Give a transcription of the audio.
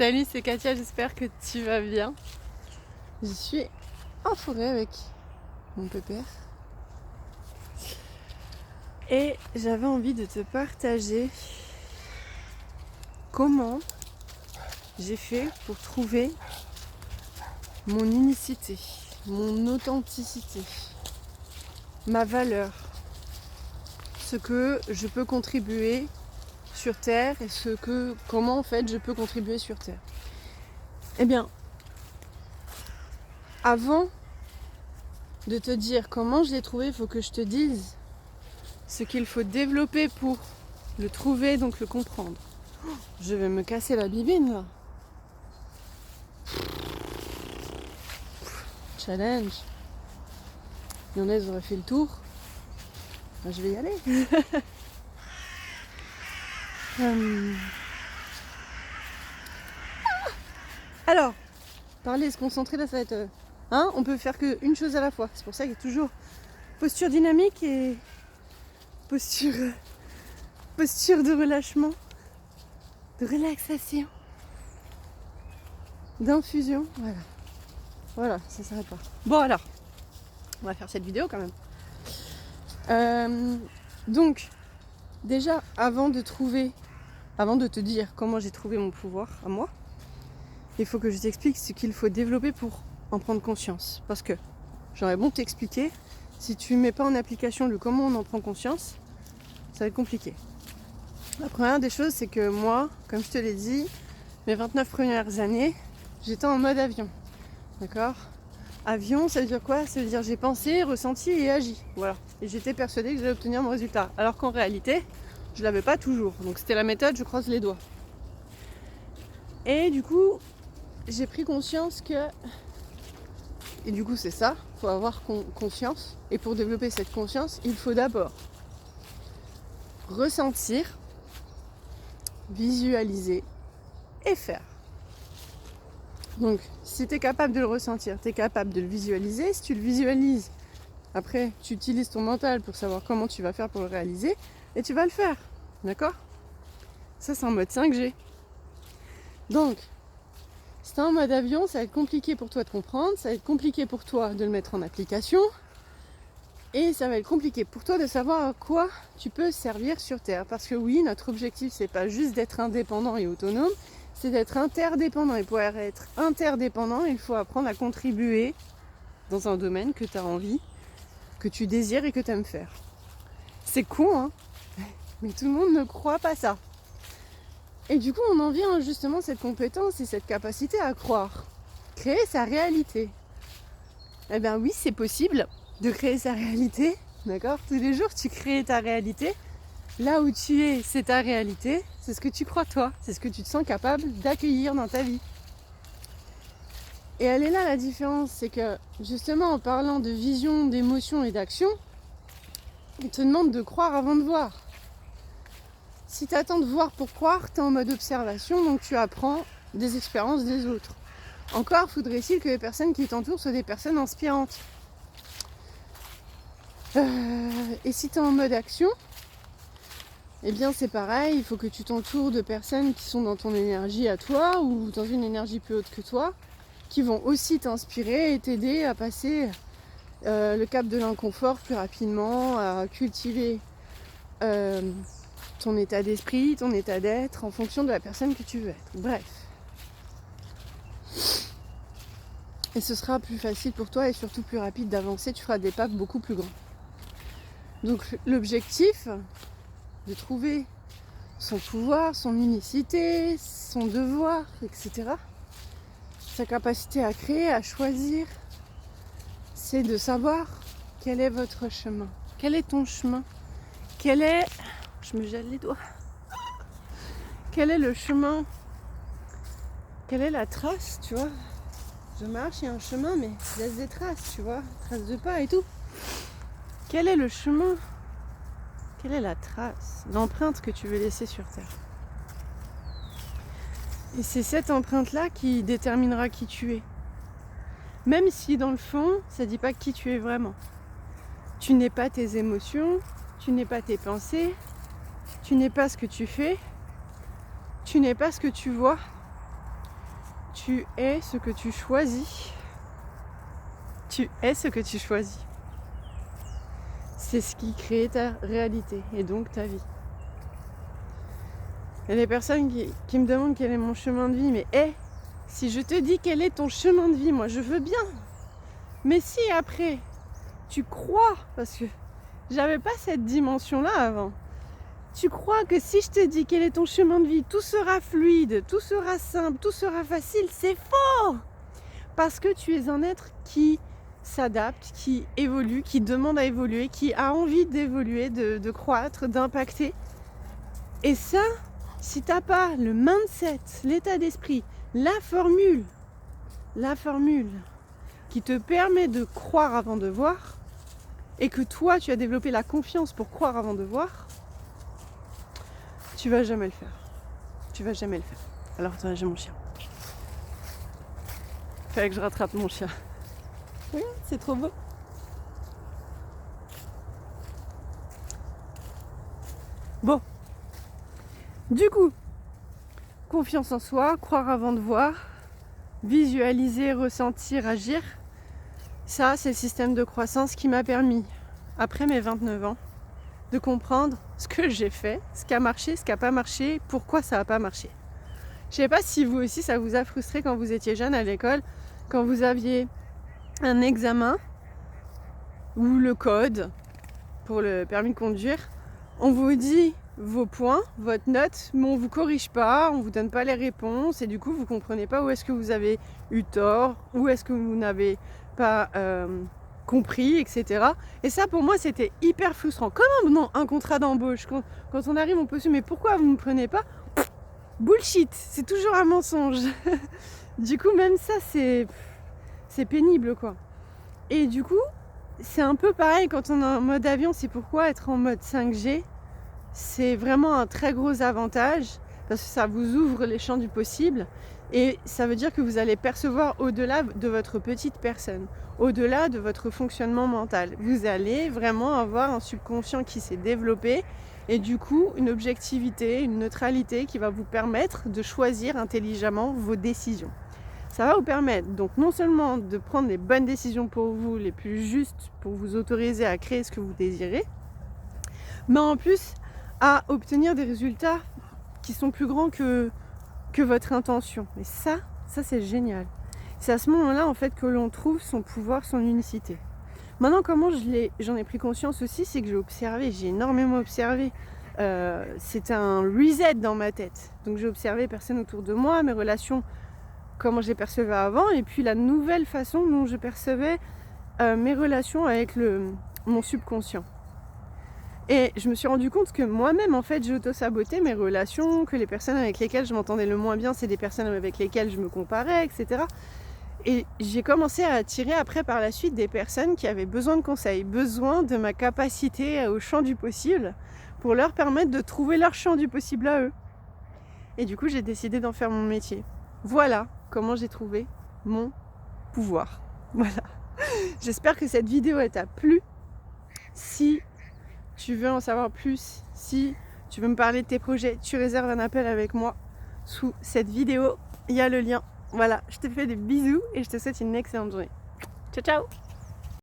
Salut, c'est Katia, j'espère que tu vas bien. Je suis en forêt avec mon pépère. Et j'avais envie de te partager comment j'ai fait pour trouver mon unicité, mon authenticité, ma valeur, ce que je peux contribuer sur Terre et comment en fait je peux contribuer sur Terre. Eh bien, avant de te dire comment je l'ai trouvé, il faut que je te dise ce qu'il faut développer pour le trouver, donc le comprendre. Je vais me casser la bibine là. Challenge. Il y en a, ils auraient fait le tour. Ben, je vais y aller. Alors, parler, se concentrer là, ça va être... on peut faire qu'une chose à la fois. C'est pour ça qu'il y a toujours posture dynamique et posture de relâchement, de relaxation, d'infusion. Voilà, ça s'arrête pas. Bon alors, on va faire cette vidéo quand même. Donc, déjà, avant de te dire comment j'ai trouvé mon pouvoir à moi, il faut que je t'explique ce qu'il faut développer pour en prendre conscience. Parce que j'aurais bon t'expliquer, si tu ne mets pas en application le comment on en prend conscience, ça va être compliqué. La première des choses, c'est que moi, comme je te l'ai dit, mes 29 premières années, j'étais en mode avion. D'accord ? Avion, ça veut dire quoi ? Ça veut dire j'ai pensé, ressenti et agi. Voilà. Et j'étais persuadée que j'allais obtenir mon résultat. Alors qu'en réalité, je l'avais pas toujours. Donc c'était la méthode, je croise les doigts. Et du coup, j'ai pris conscience que... Et du coup, c'est ça, il faut avoir conscience. Et pour développer cette conscience, il faut d'abord ressentir, visualiser et faire. Donc, si tu es capable de le ressentir, tu es capable de le visualiser. Si tu le visualises, après, tu utilises ton mental pour savoir comment tu vas faire pour le réaliser. Et tu vas le faire. D'accord ? Ça, c'est en mode 5G. Donc, si tu es en mode avion, ça va être compliqué pour toi de comprendre. Ça va être compliqué pour toi de le mettre en application. Et ça va être compliqué pour toi de savoir à quoi tu peux servir sur Terre. Parce que oui, notre objectif, c'est pas juste d'être indépendant et autonome, c'est d'être interdépendant. Et pour être interdépendant, il faut apprendre à contribuer dans un domaine que tu as envie, que tu désires et que tu aimes faire. C'est con, hein ? Mais tout le monde ne croit pas ça. Et du coup, on en vient justement à cette compétence et cette capacité à croire. Créer sa réalité. Eh bien oui, c'est possible de créer sa réalité, d'accord ? Tous les jours, tu crées ta réalité. Là où tu es, c'est ta réalité. C'est ce que tu crois toi. C'est ce que tu te sens capable d'accueillir dans ta vie. Et elle est là la différence. C'est que justement, en parlant de vision, d'émotion et d'action, on te demande de croire avant de voir. Si tu attends de voir pour croire, tu es en mode observation, donc tu apprends des expériences des autres. Encore faudrait-il que les personnes qui t'entourent soient des personnes inspirantes. Et si tu es en mode action, eh bien c'est pareil, il faut que tu t'entoures de personnes qui sont dans ton énergie à toi ou dans une énergie plus haute que toi, qui vont aussi t'inspirer et t'aider à passer le cap de l'inconfort plus rapidement, à cultiver ton état d'esprit, ton état d'être en fonction de la personne que tu veux être. Bref. Et ce sera plus facile pour toi et surtout plus rapide d'avancer, tu feras des pas beaucoup plus grands. Donc l'objectif de trouver son pouvoir, son unicité, son devoir, etc., sa capacité à créer, à choisir, c'est de savoir quel est votre chemin. Quel est ton chemin ? Quel est... Je me gèle les doigts. Quel est le chemin ? Quelle est la trace, tu vois ? Je marche, il y a un chemin, mais je laisse des traces, tu vois, traces de pas et tout. Quel est le chemin ? Quelle est la trace, l'empreinte que tu veux laisser sur Terre ? Et c'est cette empreinte-là qui déterminera qui tu es. Même si dans le fond, ça ne dit pas qui tu es vraiment. Tu n'es pas tes émotions, tu n'es pas tes pensées, tu n'es pas ce que tu fais, tu n'es pas ce que tu vois, tu es ce que tu choisis. Tu es ce que tu choisis. C'est ce qui crée ta réalité et donc ta vie. Il y a des personnes qui me demandent quel est mon chemin de vie, mais si je te dis quel est ton chemin de vie, moi je veux bien. Mais si après, tu crois, parce que j'avais pas cette dimension-là avant, tu crois que si je te dis quel est ton chemin de vie, tout sera fluide, tout sera simple, tout sera facile, c'est faux. Parce que tu es un être qui s'adapte, qui évolue, qui demande à évoluer, qui a envie d'évoluer, de croître, d'impacter. Et ça, si t'as pas le mindset, l'état d'esprit, la formule qui te permet de croire avant de voir, et que toi tu as développé la confiance pour croire avant de voir, tu vas jamais le faire. Tu vas jamais le faire. Alors attends, j'ai mon chien. Fallait que je rattrape mon chien. Regarde, c'est trop beau. Bon. Du coup, confiance en soi, croire avant de voir, visualiser, ressentir, agir. Ça, c'est le système de croissance qui m'a permis, après mes 29 ans, de comprendre ce que j'ai fait, ce qui a marché, ce qui n'a pas marché, pourquoi ça n'a pas marché. Je ne sais pas si vous aussi, ça vous a frustré quand vous étiez jeune à l'école, quand vous aviez un examen ou le code pour le permis de conduire, on vous dit vos points, votre note, mais on ne vous corrige pas, on ne vous donne pas les réponses et du coup vous ne comprenez pas où est-ce que vous avez eu tort, où est-ce que vous n'avez pas compris, etc. Et ça pour moi c'était hyper frustrant. Comme un contrat d'embauche, quand on arrive on peut se dire mais pourquoi vous ne me prenez pas? Bullshit, c'est toujours un mensonge. Du coup même ça c'est pénible quoi. Et du coup c'est un peu pareil quand on est en mode avion, c'est pourquoi être en mode 5G c'est vraiment un très gros avantage parce que ça vous ouvre les champs du possible et ça veut dire que vous allez percevoir au-delà de votre petite personne, au-delà de votre fonctionnement mental. Vous allez vraiment avoir un subconscient qui s'est développé et du coup une objectivité, une neutralité qui va vous permettre de choisir intelligemment vos décisions. Ça va vous permettre donc non seulement de prendre les bonnes décisions pour vous, les plus justes pour vous autoriser à créer ce que vous désirez, mais en plus à obtenir des résultats qui sont plus grands que votre intention. Et ça c'est génial. C'est à ce moment-là en fait que l'on trouve son pouvoir, son unicité. Maintenant comment j'en ai pris conscience aussi, c'est que j'ai énormément observé. C'était un reset dans ma tête. Donc j'ai observé les personnes autour de moi, mes relations, comment je les percevais avant, et puis la nouvelle façon dont je percevais mes relations avec mon subconscient. Et je me suis rendu compte que moi-même, en fait, j'auto-sabotais mes relations, que les personnes avec lesquelles je m'entendais le moins bien, c'est des personnes avec lesquelles je me comparais, etc. Et j'ai commencé à attirer après par la suite des personnes qui avaient besoin de conseils, besoin de ma capacité au champ du possible pour leur permettre de trouver leur champ du possible à eux. Et du coup, j'ai décidé d'en faire mon métier. Voilà comment j'ai trouvé mon pouvoir. Voilà. J'espère que cette vidéo t'a plu. Si tu veux en savoir plus, si tu veux me parler de tes projets, tu réserves un appel avec moi sous cette vidéo. Il y a le lien. Voilà, je te fais des bisous et je te souhaite une excellente journée. Ciao, ciao!